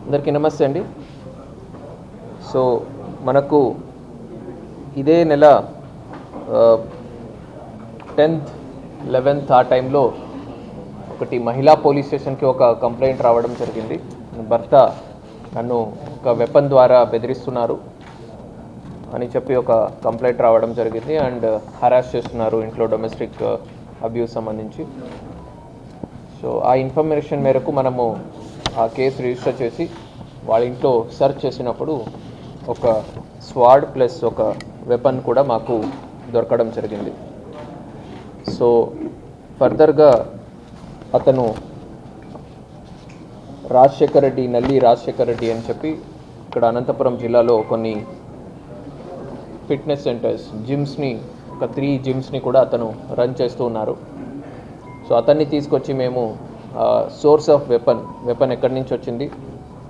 అందరికీ నమస్తే అండి. సో మనకు ఇదే నెల 10th 11th ఆ టైంలో ఒకటి మహిళా పోలీస్ స్టేషన్కి ఒక కంప్లైంట్ రావడం జరిగింది. భర్త నన్ను ఒక వెపన్ ద్వారా బెదిరిస్తున్నారు అని చెప్పి ఒక కంప్లైంట్ రావడం జరిగింది అండ్ హరాస్ చేస్తున్నారు ఇంట్లో డొమెస్టిక్ అబ్యూస్ సంబంధించి. సో ఆ ఇన్ఫర్మేషన్ మేరకు మనము ఆ కేసు రిజిస్టర్ చేసి వాళ్ళ ఇంట్లో సెర్చ్ చేసినప్పుడు ఒక స్వాడ్ ప్లస్ ఒక వెపన్ కూడా మాకు దొరకడం జరిగింది. సో ఫర్దర్గా అతను నల్లి రాజశేఖర్ రెడ్డి అని చెప్పి ఇక్కడ అనంతపురం జిల్లాలో కొన్ని ఫిట్నెస్ సెంటర్స్ జిమ్స్ని ఒక 3 జిమ్స్ని కూడా అతను రన్ చేస్తూ ఉన్నారు. సో అతన్ని తీసుకొచ్చి మేము సోర్స్ ఆఫ్ వెపన్ ఎక్కడి నుంచి వచ్చింది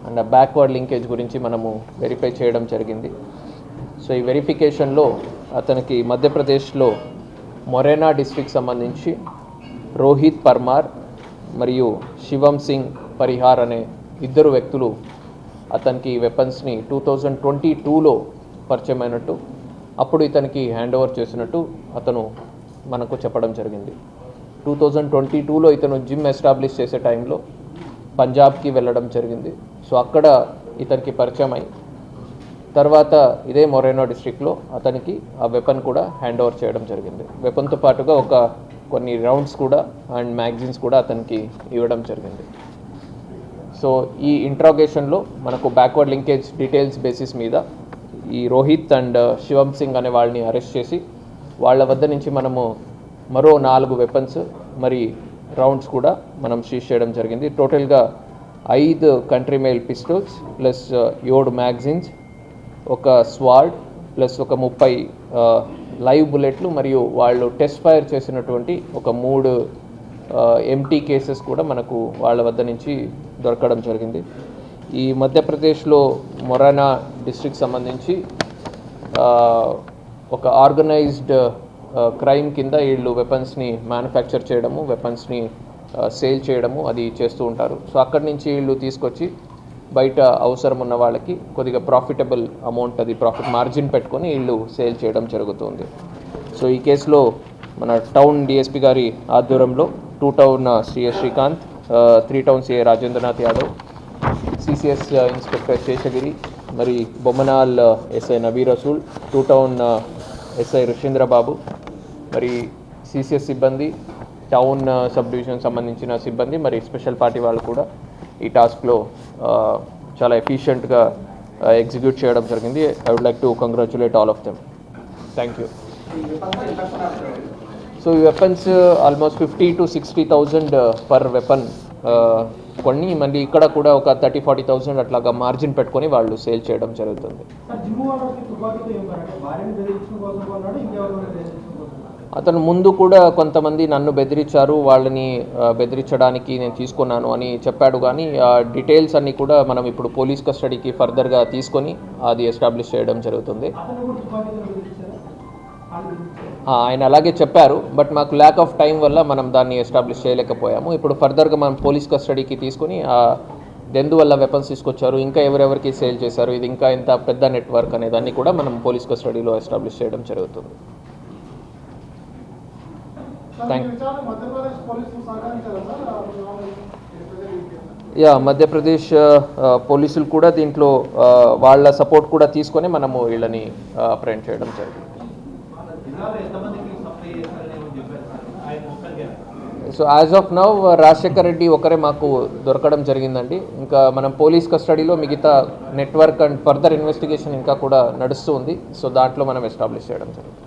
అండ్ బ్యాక్వర్డ్ లింకేజ్ గురించి మనము వెరిఫై చేయడం జరిగింది. సో ఈ వెరిఫికేషన్లో అతనికి మధ్యప్రదేశ్లో మొరేనా డిస్ట్రిక్ట్ సంబంధించి రోహిత్ పర్మార్ మరియు శివం సింగ్ పరిహార్ అనే 2 వ్యక్తులు అతనికి వెపన్స్ని 2022లో పరిచయం అయినట్టు, అప్పుడు ఇతనికి హ్యాండ్ ఓవర్ చేసినట్టు అతను మనకు చెప్పడం జరిగింది. 2022లో ఇతను జిమ్ ఎస్టాబ్లిష్ చేసే టైంలో పంజాబ్కి వెళ్ళడం జరిగింది. సో అక్కడ ఇతనికి పరిచయం అయి తర్వాత ఇదే మొరేనా డిస్ట్రిక్ట్లో అతనికి ఆ వెపన్ కూడా హ్యాండ్ ఓవర్ చేయడం జరిగింది. వెపన్తో పాటుగా కొన్ని రౌండ్స్ కూడా అండ్ మ్యాగజైన్స్ కూడా అతనికి ఇవ్వడం జరిగింది. సో ఈ ఇంట్రాగేషన్లో మనకు బ్యాక్వర్డ్ లింకేజ్ డీటెయిల్స్ బేసిస్ మీద ఈ రోహిత్ అండ్ శివం సింగ్ అనే వాళ్ళని అరెస్ట్ చేసి వాళ్ళ వద్ద నుంచి మనము మరో 4 వెపన్స్ మరి రౌండ్స్ కూడా మనం సీజ్ చేయడం జరిగింది. టోటల్గా 5 country made pistols plus 7 magazines, ఒక స్వాడ్ ప్లస్ ఒక 30 లైవ్ బుల్లెట్లు మరియు వాళ్ళు టెస్ట్ ఫైర్ చేసినటువంటి ఒక 3 ఎంటీ కేసెస్ కూడా మనకు వాళ్ళ వద్ద నుంచి దొరకడం జరిగింది. ఈ మధ్యప్రదేశ్లో మొరేనా డిస్ట్రిక్ట్ సంబంధించి ఒక ఆర్గనైజ్డ్ క్రైమ్ కింద వీళ్ళు వెపన్స్ని మ్యానుఫ్యాక్చర్ చేయడము, వెపన్స్ని సేల్ చేయడము అది చేస్తూ ఉంటారు. సో అక్కడి నుంచి వీళ్ళు తీసుకొచ్చి బయట అవసరం ఉన్న వాళ్ళకి కొద్దిగా ప్రాఫిటబుల్ అమౌంట్, అది ప్రాఫిట్ మార్జిన్ పెట్టుకొని వీళ్ళు సేల్ చేయడం జరుగుతుంది. సో ఈ కేసులో మన టౌన్ డిఎస్పీ గారి ఆధ్వర్యంలో 2 town CS Srikanth, 3 town CA Rajendranath Yadav, CCS inspector Seshagiri, మరి Bommanal SI Nabi Rasool, 2 town SI Rushendra Babu, మరి సిసిఎస్ సిబ్బంది, టౌన్ సబ్ డివిజన్ సంబంధించిన సిబ్బంది, మరి స్పెషల్ పార్టీ వాళ్ళు కూడా ఈ టాస్క్లో చాలా ఎఫిషియెంట్గా ఎగ్జిక్యూట్ చేయడం జరిగింది. I would like to congratulate all of them. Thank you. So ఈ weapons almost 50,000 to 60,000 per weapon కొన్ని, మళ్ళీ ఇక్కడ కూడా ఒక 30,000-40,000 అట్లాగా మార్జిన్ పెట్టుకొని వాళ్ళు సేల్ చేయడం జరుగుతుంది. అతను ముందు కూడా కొంతమంది నన్ను బెదిరించారు, వాళ్ళని బెదిరించడానికి నేను తీసుకున్నాను అని చెప్పాడు. కానీ ఆ డీటెయిల్స్ అన్నీ కూడా మనం ఇప్పుడు పోలీస్ కస్టడీకి ఫర్దర్గా తీసుకొని అది ఎస్టాబ్లిష్ చేయడం జరుగుతుంది. ఆయన అలాగే చెప్పారు, బట్ మాకు ల్యాక్ ఆఫ్ టైం వల్ల మనం దాన్ని ఎస్టాబ్లిష్ చేయలేకపోయాము. ఇప్పుడు ఫర్దర్గా మనం పోలీస్ కస్టడీకి తీసుకొని ఎందువల్ల వెపన్స్ తీసుకొచ్చారు, ఇంకా ఎవరెవరికి సేల్ చేశారు, ఇది ఇంకా ఎంత పెద్ద నెట్వర్క్ అనేదాన్ని కూడా మనం పోలీస్ కస్టడీలో ఎస్టాబ్లిష్ చేయడం జరుగుతుంది. మధ్యప్రదేశ్ పోలీసులు కూడా దీంట్లో వాళ్ళ సపోర్ట్ కూడా తీసుకొని మనము వీళ్ళని అప్రెంట్ చేయడం జరిగింది. So as of now Rajasekhar Reddy ఒకరే మాకు దొరకడం జరిగిందండి. ఇంకా మనం పోలీస్ కస్టడీలో మిగతా నెట్వర్క్ అండ్ ఫర్దర్ ఇన్వెస్టిగేషన్ ఇంకా కూడా నడుస్తూ ఉంది. సో దాంట్లో మనం ఎస్టాబ్లిష్ చేయడం జరుగుతుంది.